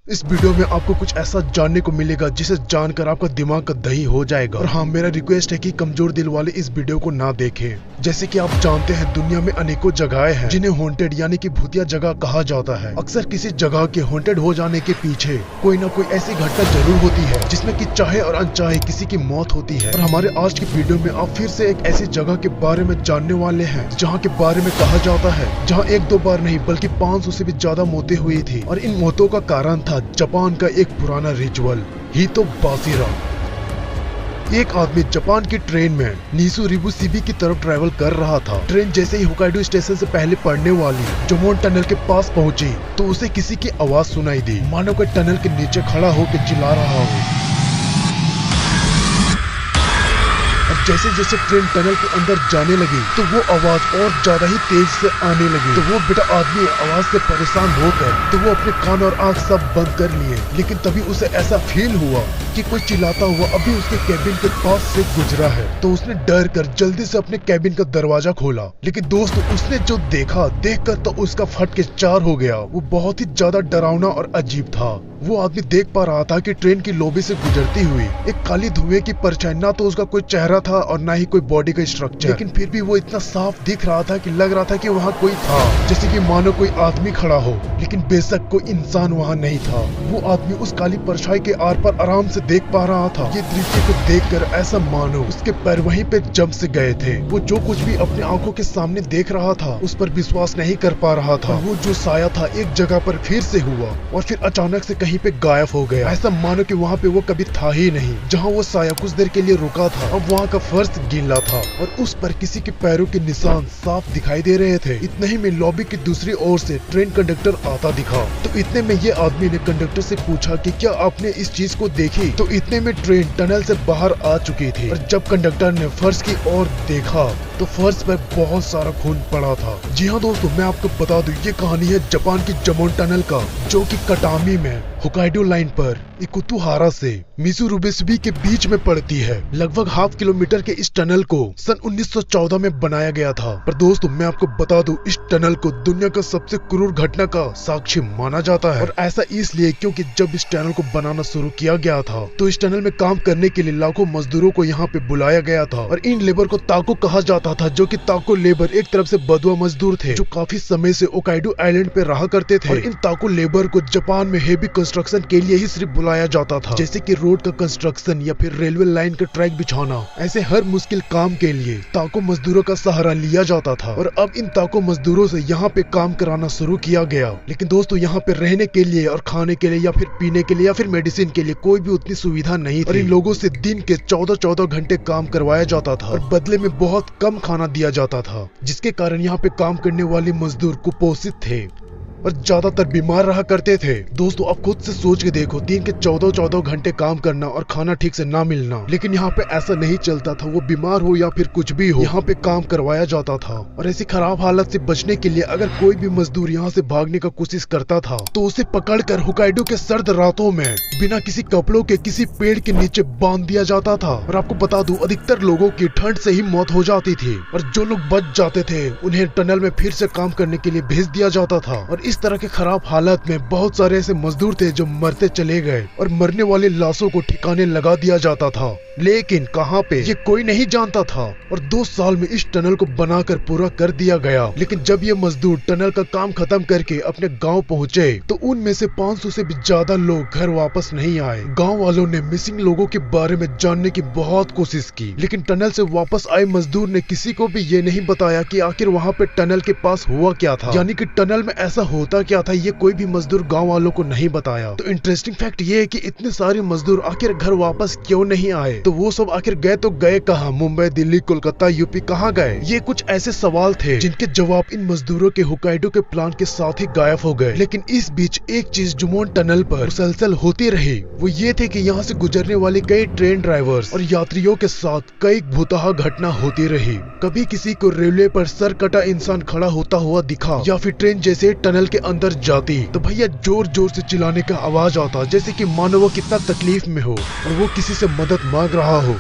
इस वीडियो में आपको कुछ ऐसा जानने को मिलेगा जिसे जानकर आपका दिमाग का दही हो जाएगा। और हाँ, मेरा रिक्वेस्ट है कि कमजोर दिल वाले इस वीडियो को ना देखें। जैसे कि आप जानते हैं, दुनिया में अनेकों जगहें हैं जिन्हें हॉन्टेड यानी कि भूतिया जगह कहा जाता है। अक्सर किसी जगह के हॉन्टेड हो जाने के पीछे कोई ना कोई ऐसी घटना जरूर होती है जिसमें कि चाहे और अनचाहे किसी की मौत होती है। और हमारे आज की वीडियो में आप फिर से एक ऐसी जगह के बारे में जानने वाले हैं जहाँ के बारे में कहा जाता है जहाँ एक दो बार नहीं बल्कि 500 से भी ज्यादा मौतें हुई थी। और इन मौतों का कारण था जापान का एक पुराना रिचुअल, हितोबाशिरा। एक आदमी जापान की ट्रेन में नीसू रिबुशिबी की तरफ ट्रैवल कर रहा था। ट्रेन जैसे ही होकाइडो स्टेशन से पहले पड़ने वाली जोमोन टनल के पास पहुंची तो उसे किसी की आवाज सुनाई दी, मानो कोई टनल के नीचे खड़ा होकर चिल्ला रहा हो। जैसे जैसे ट्रेन टनल के अंदर जाने लगी तो वो आवाज और ज्यादा ही तेज से आने लगी। तो वो बेटा आदमी आवाज से परेशान होकर तो वो अपने कान और आंख सब बंद कर लिए। लेकिन तभी उसे ऐसा फील हुआ कि कोई चिल्लाता हुआ अभी उसके कैबिन के पास से गुजरा है। तो उसने डर कर जल्दी से अपने कैबिन का दरवाजा खोला। लेकिन दोस्त, उसने जो देखकर तो उसका फट के चार हो गया। वो बहुत ही ज्यादा डरावना और अजीब था। वो आदमी देख पा रहा था कि ट्रेन की लॉबी से गुजरती हुई एक काली धुएं की परछाई, ना तो उसका कोई चेहरा था और ना ही कोई बॉडी का स्ट्रक्चर। लेकिन फिर भी वो इतना साफ दिख रहा था कि लग रहा था कि वहाँ कोई था, जैसे कि मानो कोई आदमी खड़ा हो। लेकिन बेशक कोई इंसान वहाँ नहीं था। वो आदमी उस काली परछाई के आर पर आराम से देख पा रहा था। ये दृश्य को देखकर ऐसा मानो उसके पैर वहीं पे जम से गए थे। वो जो कुछ भी अपने आंखों के सामने देख रहा था उस पर विश्वास नहीं कर पा रहा था। वो जो साया था एक जगह पर फिर से हुआ और फिर अचानक से कहीं पे गायब हो गया। ऐसा मानो कि वहाँ पे वो कभी था ही नहीं। जहाँ वो साया कुछ देर के लिए रुका था अब वहाँ का फर्श गीला था और उस पर किसी के पैरों के निशान साफ दिखाई दे रहे थे। इतने ही में लॉबी की दूसरी ओर से ट्रेन कंडक्टर आता दिखा। तो इतने में ये आदमी ने कंडक्टर से पूछा कि क्या आपने इस चीज को देखी। तो इतने में ट्रेन टनल से बाहर आ चुकी थी और जब कंडक्टर ने फर्श की ओर देखा तो फर्श पर बहुत सारा खून पड़ा था। जी हाँ दोस्तों, मैं आपको बता दूं, ये कहानी है जापान की जोमोन टनल का, जो कि कटामी में होकाइडो लाइन पर इकुतुहारा से मीसू रिबुशिबी के बीच में पड़ती है। लगभग ½ किलोमीटर के इस टनल को सन 1914 में बनाया गया था। पर दोस्तों, मैं आपको बता दूं, इस टनल को दुनिया का सबसे क्रूर घटना का साक्षी माना जाता है। और ऐसा इसलिए क्योंकि जब इस टनल को बनाना शुरू किया गया था तो इस टनल में काम करने के लिए लाखों मजदूरों को यहाँ पे बुलाया गया था। और इन लेबर को ताको कहा जाता था, जो कि ताको लेबर एक तरफ से बदुआ मजदूर थे जो काफी समय से होकाइडो आइलैंड पे रहा करते थे। और इन ताको लेबर को जापान में हेवी कंस्ट्रक्शन के लिए ही सिर्फ बुलाया जाता था, जैसे कि रोड का कंस्ट्रक्शन या फिर रेलवे लाइन का ट्रैक बिछाना। ऐसे हर मुश्किल काम के लिए ताको मजदूरों का सहारा लिया जाता था। और अब इन ताको मजदूरों से यहाँ पे काम कराना शुरू किया गया। लेकिन दोस्तों, यहाँ पे रहने के लिए और खाने के लिए या फिर पीने के लिए या फिर मेडिसिन के लिए कोई भी उतनी सुविधा नहीं थी। और इन लोगों से दिन के 14-14 घंटे काम करवाया जाता था और बदले में बहुत कम खाना दिया जाता था, जिसके कारण यहाँ पे काम करने वाले मजदूर कुपोषित थे और ज्यादातर बीमार रहा करते थे। दोस्तों, आप खुद से सोच के देखो, दिन के 14-14 घंटे काम करना और खाना ठीक से ना मिलना। लेकिन यहाँ पे ऐसा नहीं चलता था। वो बीमार हो या फिर कुछ भी हो, यहाँ पे काम करवाया जाता था। और ऐसी खराब हालत से बचने के लिए अगर कोई भी मजदूर यहाँ से भागने का कोशिश करता था तो उसे पकड़कर होकाइडो के सर्द रातों में बिना किसी कपड़ों के किसी पेड़ के नीचे बांध दिया जाता था। और आपको बता दूं, अधिकतर लोगों की ठंड से ही मौत हो जाती थी। और जो लोग बच जाते थे उन्हें टनल में फिर से काम करने के लिए भेज दिया जाता था। और इस तरह के खराब हालत में बहुत सारे ऐसे मजदूर थे जो मरते चले गए और मरने वाले लाशों को ठिकाने लगा दिया जाता था। लेकिन कहाँ पे, ये कोई नहीं जानता था। और 2 साल में इस टनल को बनाकर पूरा कर दिया गया। लेकिन जब ये मजदूर टनल का काम खत्म करके अपने गांव पहुँचे तो उनमें से 500 से भी ज्यादा लोग घर वापस नहीं आए। गाँव वालों ने मिसिंग लोगों के बारे में जानने की बहुत कोशिश की, लेकिन टनल से वापस आए मजदूर ने किसी को भी ये नहीं बताया कि आखिर वहाँ पे टनल के पास हुआ क्या था, यानी कि टनल में ऐसा होता क्या था। ये कोई भी मजदूर गांव वालों को नहीं बताया। तो इंटरेस्टिंग फैक्ट ये है कि इतने सारे मजदूर आखिर घर वापस क्यों नहीं आए। तो वो सब आखिर गए तो गए कहाँ, मुंबई, दिल्ली, कोलकाता, यूपी, कहाँ गए? ये कुछ ऐसे सवाल थे जिनके जवाब इन मजदूरों के होकाइडो के प्लान के साथ ही गायब हो गए। लेकिन इस बीच एक चीज जोमोन टनल पर मुसलसल होती रही, वो ये थे कि यहाँ से गुजरने वाले कई ट्रेन ड्राइवर्स और यात्रियों के साथ कई भूतहा घटना होती रही। कभी किसी को रेलवे पर सर कटा इंसान खड़ा होता हुआ दिखा, या फिर ट्रेन जैसे टनल के अंदर जाती तो भैया जोर जोर से चिल्लाने का आवाज आता, जैसे कि मानो वो कितना तकलीफ में हो और वो किसी से मदद मांग रहा हो।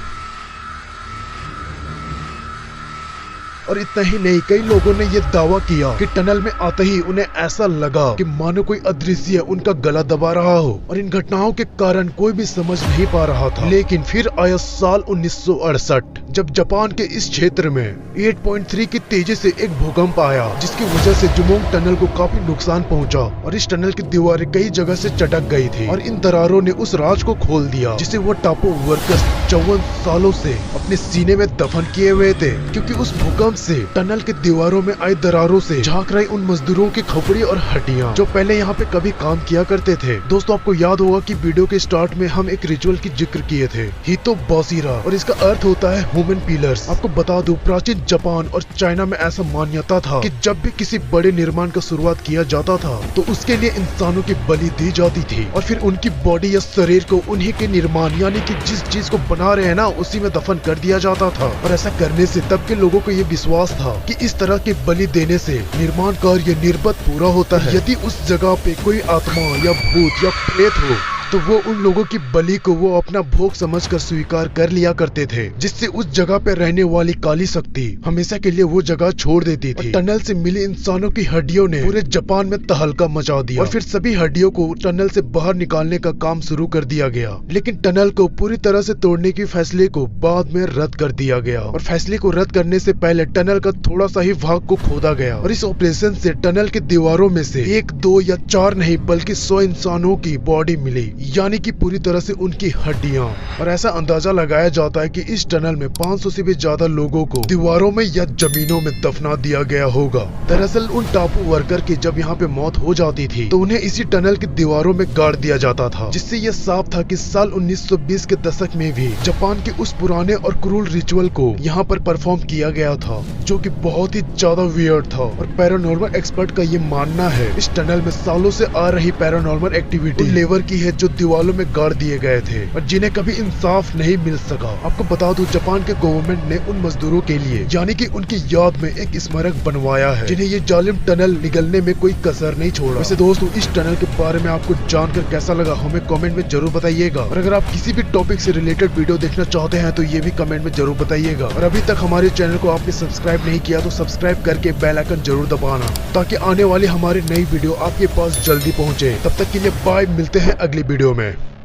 और इतना ही नहीं, कई लोगों ने ये दावा किया कि टनल में आते ही उन्हें ऐसा लगा कि मानो कोई अदृश्य उनका गला दबा रहा हो, और इन घटनाओं के कारण कोई भी समझ नहीं पा रहा था। लेकिन फिर आया साल 1968, जब जापान के इस क्षेत्र में 8.3 की तेजी से एक भूकंप आया, जिसकी वजह से जुमोंग टनल को काफी नुकसान पहुंचा और इस टनल की दीवारें कई जगह से चटक गई थी और इन दरारों ने उस राज को खोल दिया जिसे वो टापू वर्कर्स 54 सालों से अपने सीने में दफन किए हुए थे, क्योंकि उस भूकंप से टनल के दीवारों में आई दरारों से झांक रही उन मजदूरों की खोपड़ी और हड्डियां जो पहले यहाँ पे कभी काम किया करते थे। दोस्तों, आपको याद होगा कि वीडियो के स्टार्ट में हम एक रिचुअल की जिक्र किए थे, हितो बासीरा, और इसका अर्थ होता है ह्यूमन पिलर्स। आपको बता दूं, प्राचीन जापान और चाइना में ऐसा मान्यता था कि जब भी किसी बड़े निर्माण का शुरुआत किया जाता था तो उसके लिए इंसानों की बलि दी जाती थी और फिर उनकी बॉडी या शरीर को उन्हीं के निर्माण यानी कि जिस चीज को बना रहे हैं ना, उसी में दफन कर दिया जाता था। और ऐसा करने से तब के लोगों को ये विश्वास था कि इस तरह की बलि देने से निर्माण कार्य निर्बत पूरा होता है। यदि उस जगह पे कोई आत्मा या भूत या प्रेत हो तो वो उन लोगों की बलि को वो अपना भोग समझकर स्वीकार कर लिया करते थे, जिससे उस जगह पे रहने वाली काली शक्ति हमेशा के लिए वो जगह छोड़ देती थी। टनल से मिली इंसानों की हड्डियों ने पूरे जापान में तहलका मचा दिया और फिर सभी हड्डियों को टनल से बाहर निकालने का काम शुरू कर दिया गया। लेकिन टनल को पूरी तरह से तोड़ने के फैसले को बाद में रद्द कर दिया गया और फैसले को रद्द करने से पहले टनल का थोड़ा सा ही भाग को खोदा गया और इस ऑपरेशन से टनल की दीवारों में से 1, 2 या 4 नहीं बल्कि 100 इंसानों की बॉडी मिली, यानी कि पूरी तरह से उनकी हड्डियां। और ऐसा अंदाजा लगाया जाता है कि इस टनल में 500 से भी ज्यादा लोगों को दीवारों में या जमीनों में दफना दिया गया होगा। दरअसल उन टापू वर्कर की जब यहाँ पे मौत हो जाती थी तो उन्हें इसी टनल की दीवारों में गाड़ दिया जाता था, जिससे यह साफ था कि साल 1920 के दशक में भी जापान के उस पुराने और क्रूर रिचुअल को यहाँ पर परफॉर्म किया गया था, जो कि बहुत ही ज्यादा वियर्ड था। और पैरानॉर्मल एक्सपर्ट का ये मानना है इस टनल में सालों से आ रही पैरानॉर्मल एक्टिविटी लेबर की है जो दीवारों में गाड़ दिए गए थे और जिन्हें कभी इंसाफ नहीं मिल सका। आपको बता दूं, जापान के गवर्नमेंट ने उन मजदूरों के लिए यानी कि उनकी याद में एक स्मारक बनवाया है, जिन्हें ये जालिम टनल निगलने में कोई कसर नहीं छोड़ा। वैसे दोस्तों, इस टनल के बारे में आपको जानकर कैसा लगा हमें कमेंट में जरूर बताइएगा और अगर आप किसी भी टॉपिक से रिलेटेड वीडियो देखना चाहते हैं तो ये भी कमेंट में जरूर बताइएगा। और अभी तक हमारे चैनल को आपने सब्सक्राइब नहीं किया तो सब्सक्राइब करके बेल आइकन जरूर दबाना, ताकि आने वाली हमारी नई वीडियो आपके पास जल्दी पहुँचे। तब तक के लिए बाय, मिलते हैं अगली वीडियो में।